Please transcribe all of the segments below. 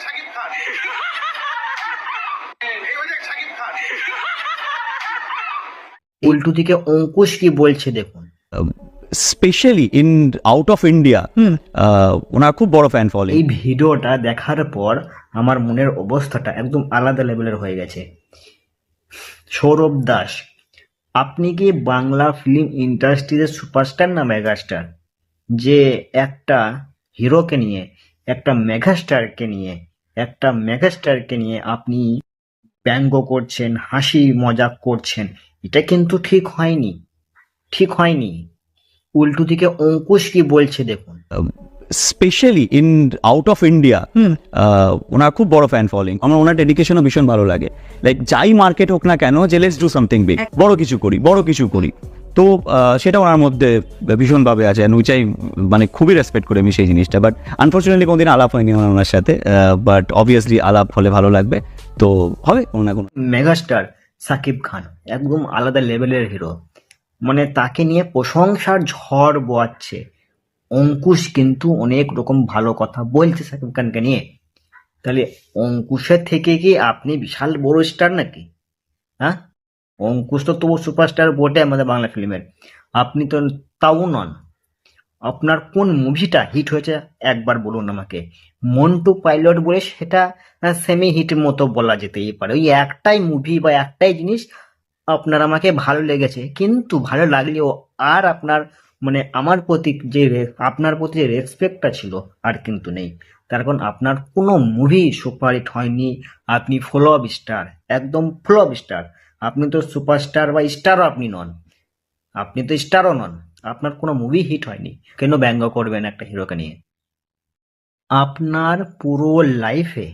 শাকিব খান, এই হচ্ছে শাকিব খান। উল্টো দিকে অঙ্কুশ কি বলছে দেখুন। Specially in out of India ওনার খুব বড় ফ্যান ফলোইং। এই ভিডিওটা দেখার পর আমার মনের অবস্থাটা একদম আলাদা লেভেলের হয়ে গেছে। সৌরভ দাস, আপনি কি বাংলা ফিল্ম ইন্ডাস্ট্রিতে সুপারস্টার না মেগাস্টার? যে একটা হিরোকে নিয়ে, একটা মেগাস্টারকে নিয়ে আপনি ব্যঙ্গ করছেন, হাসি মজাক করছেন, এটা কিন্তু ঠিক হয়নি। উল্টো দিকে অঙ্কুশ কি বলছে দেখুন। Specially in out of India ওনার খুব বড় ফ্যান ফলোইং। আমার ওনার ডেডিকেশনও ভীষণ ভালো লাগে। লাইক যাই মার্কেট হোক না কেন, যে লেটস ডু সামথিং বিগ, বড় কিছু করি। তো সেটা ওনার মধ্যে ভীষণভাবে আছে, চাই মানে খুবই রেসপেক্ট করি আমি সেই জিনিসটা। বাট আনফর্চুনেটলি কোনোদিন আলাপ হয়নি ওনার সাথে, বাট অবভিয়াসলি আলাপ হলে ভালো লাগবে, তো হবে কোনো না কোনো। মেগাস্টার সাকিব খান একদম আলাদা লেভেলের হিরো, মানে তাকে নিয়ে প্রশংসার ঝড় বোয়াচ্ছে। অঙ্কুশ কিন্তু অনেক রকম ভালো কথা বলছে সাকিব খানকে নিয়ে। তাহলে অঙ্কুশের থেকে কি আপনি বিশাল বড় স্টার নাকি? হ্যাঁ, অঙ্কুশ তো তবু সুপারস্টার বটে আমাদের বাংলা ফিল্মের, আপনি তো তাও নন। আপনার কোন মুভিটা হিট হয়েছে একবার বলুন আমাকে। মন্টু পাইলট বলে সেটা সেমি হিট মতো বলা যেতেই পারে। ওই একটাই মুভি বা একটাই জিনিস আপনার আমাকে ভালো লেগেছে, কিন্তু ভালো লাগলেও আর আপনার মানে আমার প্রতি যে আপনার প্রতি যে রেসপেক্টটা ছিল আর কিন্তু নেই। তার কারণ আপনার কোনো মুভি সুপারহিট হয়নি। আপনি ফ্লপ স্টার, একদম ফ্লপ স্টার। আপনি তো সুপারস্টার বা স্টারও আপনি নন, আপনি তো স্টারও নন। আপনার কোনো মুভি হিট হয়নি, কেন ব্যঙ্গ করবেন একটা হিরোকে নিয়ে? আপনার পুরো লাইফে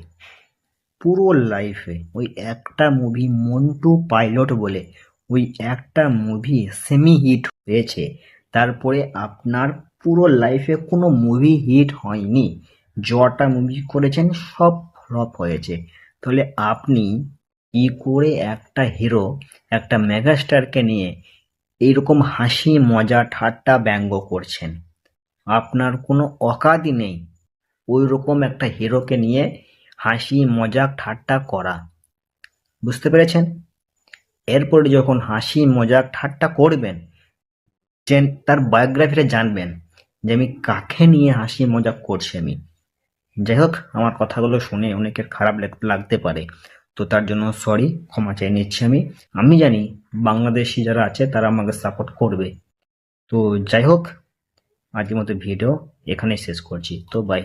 ওই একটা মুভি মন্টু পাইলট বলে ওই একটা মুভি সেমি হিট হয়েছে, তারপরে আপনার পুরো লাইফে কোনো মুভি হিট হয়নি। যটা মুভি করেছেন সব ফ্লপ হয়েছে। তাহলে আপনি কি করে একটা হিরো, একটা মেগাস্টারকে নিয়ে এইরকম হাসি মজা ঠাট্টা ব্যঙ্গ করছেন? আপনার কোনো অকাতই নেই ওই রকম একটা হিরোকে নিয়ে হাসি মজাক ঠাট্টা করা। বুঝতে পেরেছেন? এরপরে যখন হাসি মজাক ঠাট্টা করবেন, যে তার বায়োগ্রাফিটা জানবেন যে আমি কাকে নিয়ে হাসি মজাক করছি আমি। যাই হোক, আমার কথাগুলো শুনে অনেকের খারাপ লাগতে পারে, তো তার জন্য সরি, ক্ষমা চেয়ে নিচ্ছি আমি জানি বাংলাদেশি যারা আছে তারা আমাকে সাপোর্ট করবে। তো যাই হোক, আজকের মতো ভিডিও এখানেই শেষ করছি, তো বাই।